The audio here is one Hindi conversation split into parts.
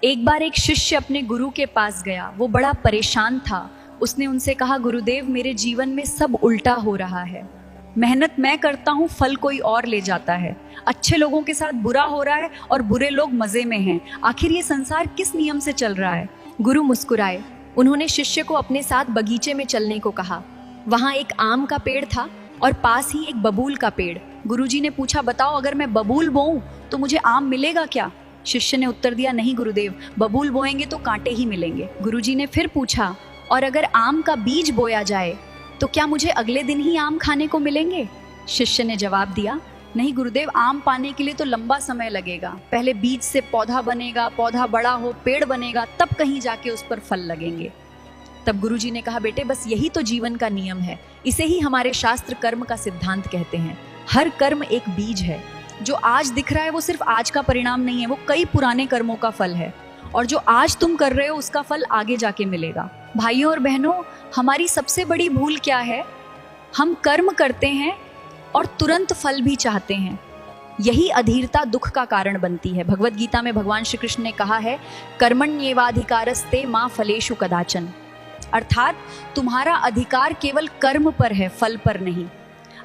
एक बार एक शिष्य अपने गुरु के पास गया। वो बड़ा परेशान था। उसने उनसे कहा, गुरुदेव, मेरे जीवन में सब उल्टा हो रहा है। मेहनत मैं करता हूँ, फल कोई और ले जाता है। अच्छे लोगों के साथ बुरा हो रहा है और बुरे लोग मजे में हैं। आखिर ये संसार किस नियम से चल रहा है? गुरु मुस्कुराए। उन्होंने शिष्य को अपने साथ बगीचे में चलने को कहा। वहाँ एक आम का पेड़ था और पास ही एक बबूल का पेड़। गुरुजी ने पूछा, बताओ, अगर मैं बबूल बोऊं तो मुझे आम मिलेगा क्या? शिष्य ने उत्तर दिया, नहीं गुरुदेव, बबूल बोएंगे तो कांटे ही मिलेंगे। गुरुजी ने फिर पूछा, और अगर आम का बीज बोया जाए तो क्या मुझे अगले दिन ही आम खाने को मिलेंगे? शिष्य ने जवाब दिया, नहीं गुरुदेव, आम पाने के लिए तो लंबा समय लगेगा। पहले बीज से पौधा बनेगा, पौधा बड़ा हो, पेड़ बनेगा, तब कहीं जाके उस पर फल लगेंगे। तब गुरुजी ने कहा, बेटे, बस यही तो जीवन का नियम है। इसे ही हमारे शास्त्र कर्म का सिद्धांत कहते हैं। हर कर्म एक बीज है। जो आज दिख रहा है वो सिर्फ आज का परिणाम नहीं है, वो कई पुराने कर्मों का फल है। और जो आज तुम कर रहे हो उसका फल आगे जाके मिलेगा। भाइयों और बहनों, हमारी सबसे बड़ी भूल क्या है? हम कर्म करते हैं और तुरंत फल भी चाहते हैं। यही अधीरता दुख का कारण बनती है। भगवत गीता में भगवान श्री कृष्ण ने कहा है, कर्मण्येवाधिकारस्ते मा फलेषु कदाचन। अर्थात तुम्हारा अधिकार केवल कर्म पर है, फल पर नहीं।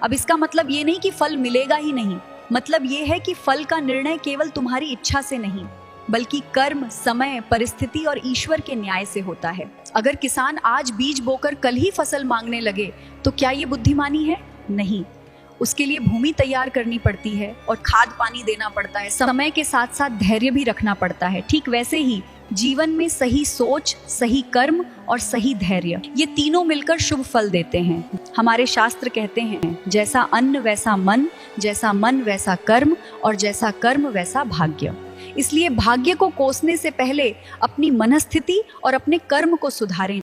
अब इसका मतलब ये नहीं कि फल मिलेगा ही नहीं। मतलब ये है कि फल का निर्णय केवल तुम्हारी इच्छा से नहीं, बल्कि कर्म, समय, परिस्थिति और ईश्वर के न्याय से होता है। अगर किसान आज बीज बोकर कल ही फसल मांगने लगे तो क्या ये बुद्धिमानी है? नहीं। उसके लिए भूमि तैयार करनी पड़ती है और खाद पानी देना पड़ता है। समय के साथ साथ धैर्य भी रखना पड़ता है। ठीक वैसे ही जीवन में सही सोच, सही कर्म और सही धैर्य, ये तीनों मिलकर शुभ फल देते हैं। हमारे शास्त्र कहते हैं, जैसा अन्न वैसा मन, जैसा मन वैसा कर्म, और जैसा कर्म वैसा भाग्य। इसलिए भाग्य को कोसने से पहले अपनी मनस्थिति और अपने कर्म को सुधारें।